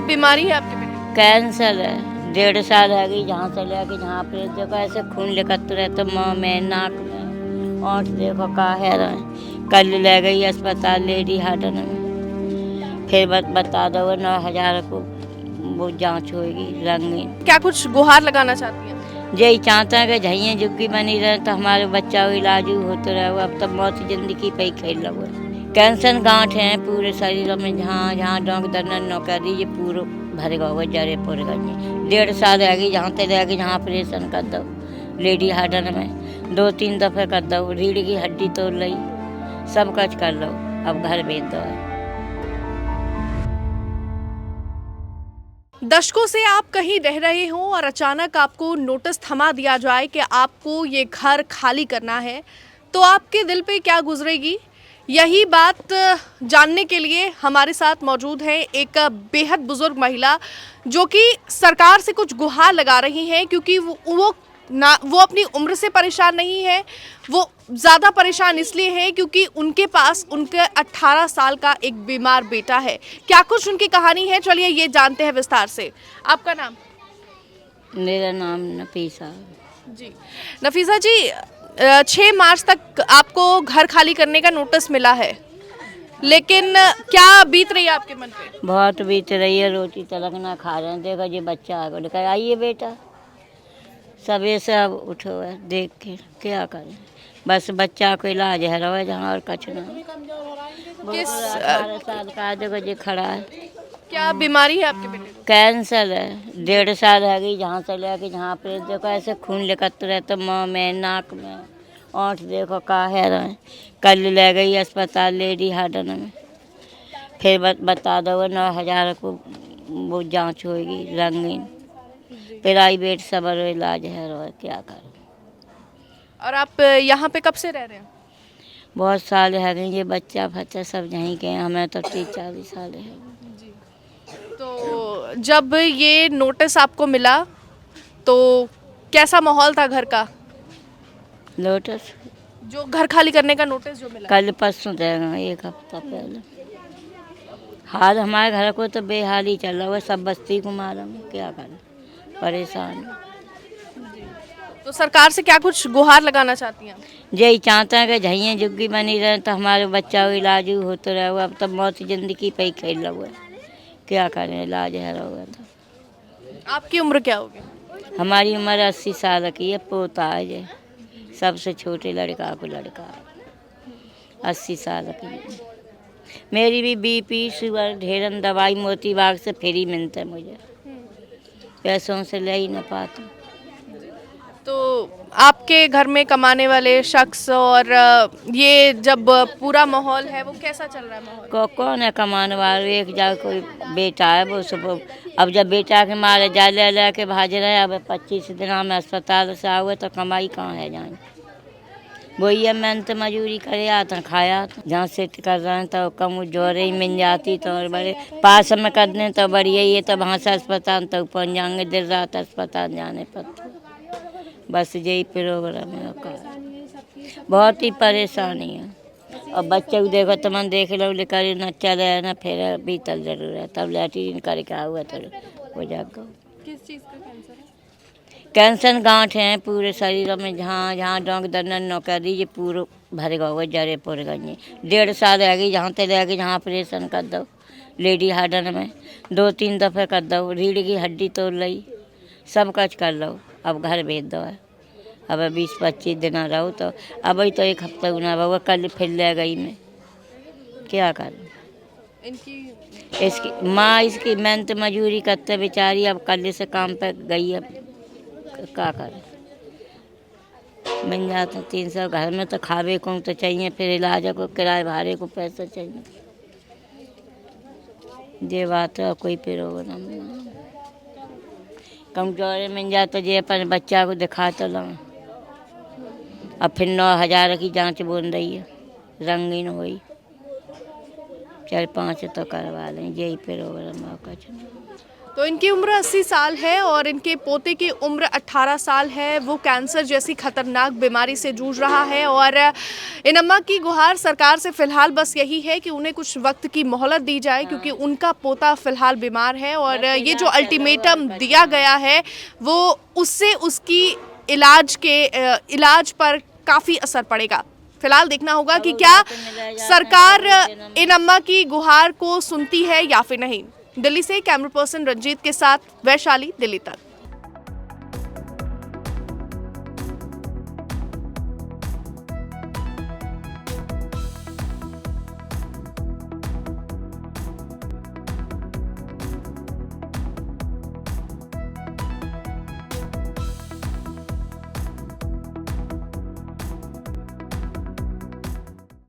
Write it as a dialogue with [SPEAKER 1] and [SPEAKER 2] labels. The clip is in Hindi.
[SPEAKER 1] बीमारी है आपके बेटे को?
[SPEAKER 2] कैंसर है। 1.5 साल है गई, जहाँ से लेके जहाँ पे देखो ऐसे खून निकलते रहते मुँह में, नाक में, ओंठ देखो का है रहे। कल ले गई अस्पताल लेडी हार्डन में, फिर बता दो 9,000 को वो जांच होगी रंगीन।
[SPEAKER 1] क्या कुछ गुहार लगाना चाहती हैं?
[SPEAKER 2] यही चाहते हैं कि झइयाँ जुग्गी बनी रहे तो हमारे बच्चा को इलाज होते रहे। अब तब मौत जिंदगी पे ही खेल रहा है। कैंसर गांठ है पूरे शरीर में, जहाँ जहाँ डोंक दर्द नौकरी ये पूरा भरेगा हुआ जरे पूरे गई। 1.5 साल रहेगी, जहाँ तक रहेगी जहाँ ऑपरेशन कर दो लेडी हार्डन में, 2-3 दफ़े कर दो, रीढ़ की हड्डी तोड़ ली, सब कुछ कर लो, अब घर भेज दो।
[SPEAKER 1] दशकों से आप कहीं रह रहे हो और अचानक आपको नोटिस थमा दिया जाए कि आपको ये घर खाली करना है, तो आपके दिल पे क्या गुजरेगी? यही बात जानने के लिए हमारे साथ मौजूद है एक बेहद बुजुर्ग महिला, जो कि सरकार से कुछ गुहार लगा रही हैं, क्योंकि वो अपनी उम्र से परेशान नहीं है, वो ज़्यादा परेशान इसलिए है क्योंकि उनके पास उनके 18 साल का एक बीमार बेटा है। क्या कुछ उनकी कहानी है, चलिए ये जानते हैं विस्तार से। आपका नाम?
[SPEAKER 2] मेरा नाम नफीसा
[SPEAKER 1] जी। नफीसा जी, 6 मार्च तक आपको घर खाली करने का नोटिस मिला है, लेकिन क्या बीत रही है आपके मन पे?
[SPEAKER 2] बहुत बीत रही है, रोटी तलक ना खा रहे हैं। देखो ये बच्चा आगे आइए बेटा, सबे से अब उठो है, देख के क्या करें, बस बच्चा को इलाज है रहा है जहाँ, और कुछ ना।
[SPEAKER 1] किस
[SPEAKER 2] 18 साल का देखो ये खड़ा है।
[SPEAKER 1] क्या बीमारी है आपके बेटे को?
[SPEAKER 2] कैंसर है। 1.5 साल है गई, जहाँ से लेके जहाँ पे देखो ऐसे खून निकलते रहते मुँह में, नाक में, ओंठ देखो का है रहे। कल ले गई अस्पताल लेडी हार्डन में, फिर बता दो 9,000 को वो जांच होगी रंगीन, प्राइवेट सबर इलाज है रहा, क्या करें।
[SPEAKER 1] और आप यहाँ पे कब से रह रहे हैं?
[SPEAKER 2] बहुत साल है गई, ये बच्चा बच्चा सब यहीं के हैं, हमें तो 30-40 साल है।
[SPEAKER 1] तो जब ये नोटिस आपको मिला तो कैसा माहौल था घर का?
[SPEAKER 2] लोटस
[SPEAKER 1] जो घर खाली करने का नोटिस जो मिला?
[SPEAKER 2] कल परसों देगा, 1 हफ्ता पहले। हाल हमारे घर को तो बेहाल ही चल रहा है, सब बस्ती को मारा में, क्या करें, परेशान।
[SPEAKER 1] तो सरकार से क्या कुछ गुहार लगाना चाहती हैं?
[SPEAKER 2] यही चाहते हैं कि झइयाँ जुग्गी बनी रहे तो हमारे बच्चा को इलाज होते रहे। अब तब मौत जिंदगी पे ही खेल रहा है, क्या करें, इलाज है रहा तो।
[SPEAKER 1] आपकी उम्र क्या होगी?
[SPEAKER 2] हमारी उम्र 80 साल की है, पोता है ये, सबसे छोटे लड़का को लड़का 80 साल की है। मेरी भी बीपी शुगर ढेरन दवाई मोती बाग से फ्री मिलता है मुझे, पैसों से ले ही न पाता।
[SPEAKER 1] तो आपके घर में कमाने वाले शख्स और ये जब पूरा माहौल है वो कैसा चल रहा है माहौल?
[SPEAKER 2] कौन है कमाने वाले, एक जा कोई बेटा है वो सब। अब जब बेटा के मारे जा ले के भाज रहे, अब 25 दिन में अस्पताल से आए तो कमाई कहाँ है जाए। वही है, मेहनत मजूरी करे आता खाया था, जहाँ से कर रहे हैं तो कम जोरे ही मिल जाती, तो बड़े पास में कर दें तो बढ़िया ही है। तो वहाँ से अस्पताल तक पहुँच जाएंगे, देर रात अस्पताल जाने पर, बस यही प्रोग्राम है का। बहुत ही परेशानी है। और बच्चे को देखो तो मन देख लो लेकर न चले न फिर बीतल जरूर है, तब लैट्रीन करके हुआ तो हो जाएगा।
[SPEAKER 1] किस चीज़ का कैंसर है?
[SPEAKER 2] कैंसर गांठ है पूरे शरीर में, जहाँ जहाँ डोंक दर्द नौकरी ये पूरा भरेगा हुआ जरे पूरे गई। 1.5 साल रहेगी, जहाँ तक रहेगी जहाँ ऑपरेशन कर दो लेडी हार्डन में, 2-3 दफ़े कर दो, रीढ़ की हड्डी तोड़ ली, सब कुछ कर लो, अब घर भेज दो। अब 20-25 दिन रहो तो अब ही तो 1 हफ्ता गुना हुआ, कल फिर ले गई मैं, क्या करूँ। इसकी माँ इसकी मेहनत मजूरी करते बेचारी, अब कल से काम पे गई है, क्या करें। मिल जाता 300, घर में तो खावे को तो चाहिए, फिर इलाज को किराए भाड़े को पैसा चाहिए, ये बात है। कोई प्रोग्राम कमजोरी मिल जाए तो ये अपन बच्चा को दिखा तो लो। अब फिर 9,000 की जांच बोल रही है, रंगीन हुई, चार 5 तो करवा लें, यही प्रोग्राम मौका चुना।
[SPEAKER 1] तो इनकी उम्र 80 साल है और इनके पोते की उम्र 18 साल है। वो कैंसर जैसी खतरनाक बीमारी से जूझ रहा है और इन अम्मा की गुहार सरकार से फिलहाल बस यही है कि उन्हें कुछ वक्त की मोहलत दी जाए, क्योंकि उनका पोता फिलहाल बीमार है और ये जो अल्टीमेटम दिया गया है वो उससे उसकी इलाज पर काफ़ी असर पड़ेगा। फिलहाल देखना होगा कि क्या सरकार इन अम्मा की गुहार को सुनती है या फिर नहीं। दिल्ली से कैमरा पर्सन रंजीत के साथ वैशाली, दिल्ली तक।